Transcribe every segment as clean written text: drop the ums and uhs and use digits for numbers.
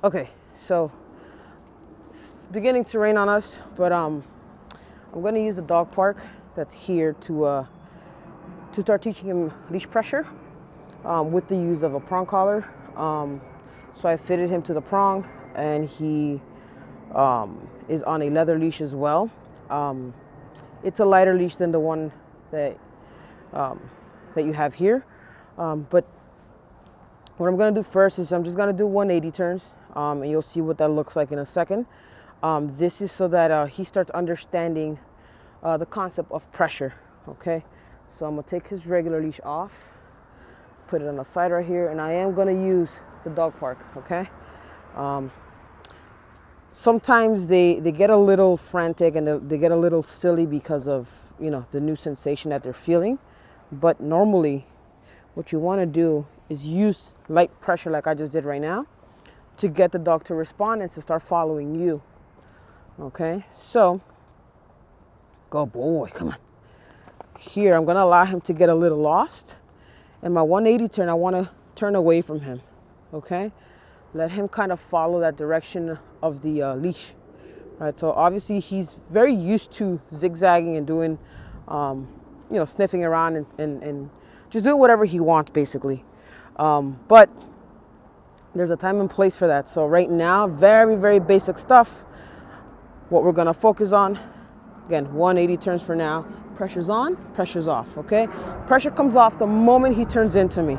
Okay, so it's beginning to rain on us, but I'm going to use the dog park that's here to start teaching him leash pressure with the use of a prong collar. So I fitted him to the prong, and he is on a leather leash as well. It's a lighter leash than the one that you have here, but what I'm going to do first is I'm just going to do 180 turns, and you'll see what that looks like in a second. This is so that he starts understanding the concept of pressure, okay? So I'm going to take his regular leash off, put it on the side right here, and I am going to use the dog park, okay? Sometimes they get a little frantic and they get a little silly because of, you know, the new sensation that they're feeling. But normally what you want to do is use light pressure like I just did right now to get the dog to respond and to start following you. Okay, so go boy, come on. Here I'm going to allow him to get a little lost, and my 180 turn, I want to turn away from him. Okay, let him kind of follow that direction of the leash. Right, so obviously he's very used to zigzagging and doing you know, sniffing around and just doing whatever he wants basically, but there's a time and place for that. So right now, very basic stuff. What we're going to focus on, again, 180 turns for now. Pressure's on, pressure's off. Okay, pressure comes off the moment he turns into me.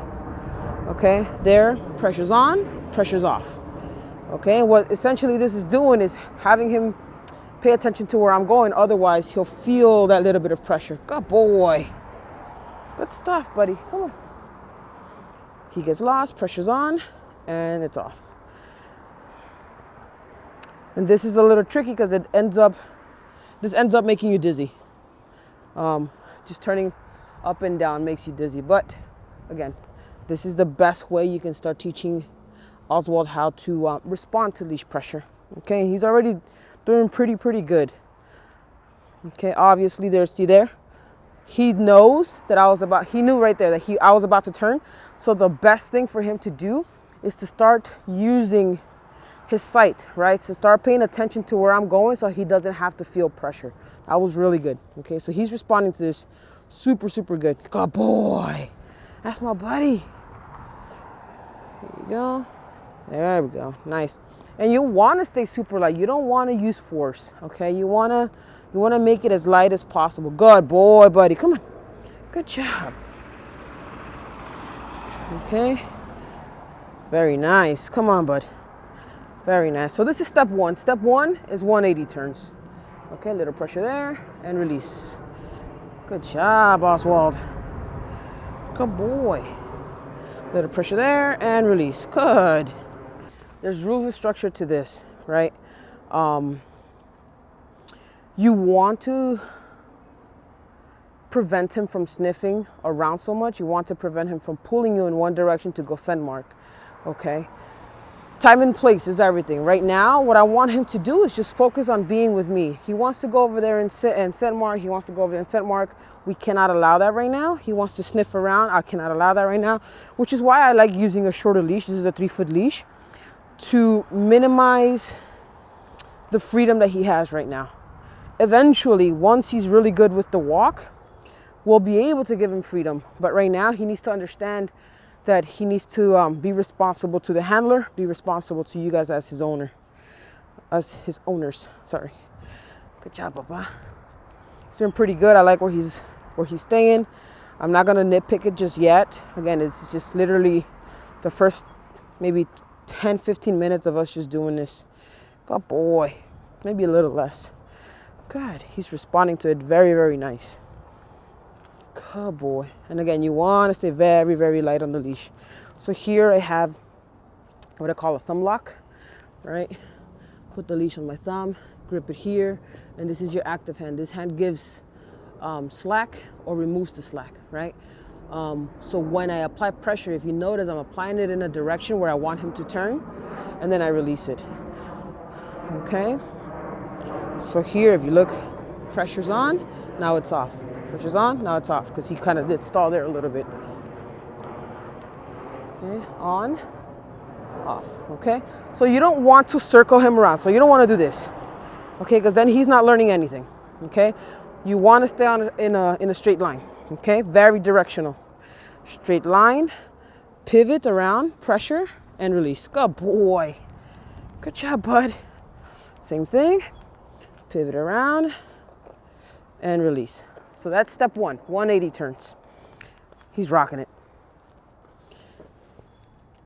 Okay, there, pressure's on, pressure's off. Okay, what essentially this is doing is having him pay attention to where I'm going, otherwise he'll feel that little bit of pressure. Good boy. Good stuff, buddy. Come on. He gets lost, pressure's on, and it's off. And this is a little tricky because this ends up making you dizzy. Just turning up and down makes you dizzy. But again, this is the best way you can start teaching Oswald how to respond to leash pressure. Okay, he's already doing pretty good. Okay, obviously see there, he knows that he knew right there that I was about to turn. So the best thing for him to do is to start using his sight, right? So start paying attention to where I'm going so he doesn't have to feel pressure. That was really good. Okay, so he's responding to this super good. Good boy. That's my buddy. There you go. There we go. Nice. And you want to stay super light. You don't want to use force. Okay, you want to make it as light as possible. Good boy, buddy. Come on. Good job. Okay. Very nice. Come on, bud. Very nice. So this is step one. Step one is 180 turns. Okay, little pressure there and release. Good job, Oswald. Good boy. Little pressure there and release. Good. There's rules and structure to this, right? You want to prevent him from sniffing around so much. You want to prevent him from pulling you in one direction to go scent mark, okay? Time and place is everything. Right now, what I want him to do is just focus on being with me. He wants to go over there and sit and scent mark. He wants to go over there and scent mark. We cannot allow that right now. He wants to sniff around. I cannot allow that right now, which is why I like using a shorter leash. This is a 3-foot leash to minimize the freedom that he has right now. Eventually, once he's really good with the walk, we'll be able to give him freedom. But right now, he needs to understand that he needs to be responsible to the handler, be responsible to you guys as his owner, as his owners. Sorry. Good job, Papa. He's doing pretty good. I like where he's staying. I'm not gonna nitpick it just yet. Again, it's just literally the first maybe 10-15 minutes of us just doing this. Good boy. Maybe a little less. Good. He's responding to it very nice. Good boy. And again, you want to stay very light on the leash. So here I have what I call a thumb lock, right? Put the leash on my thumb, grip it here, and this is your active hand. This hand gives slack or removes the slack, right? So when I apply pressure, if you notice, I'm applying it in a direction where I want him to turn, and then I release it. Okay? So here, if you look, pressure's on, now it's off. Pressure's on, now it's off, because he kind of did stall there a little bit. Okay, on, off, okay? So you don't want to circle him around. So you don't want to do this, okay? Because then he's not learning anything, okay? You want to stay on in a straight line, okay? Very directional. Straight line, pivot around, pressure, and release. Good boy. Good job, bud. Same thing. Pivot around and release. So that's step one, 180 turns. He's rocking it.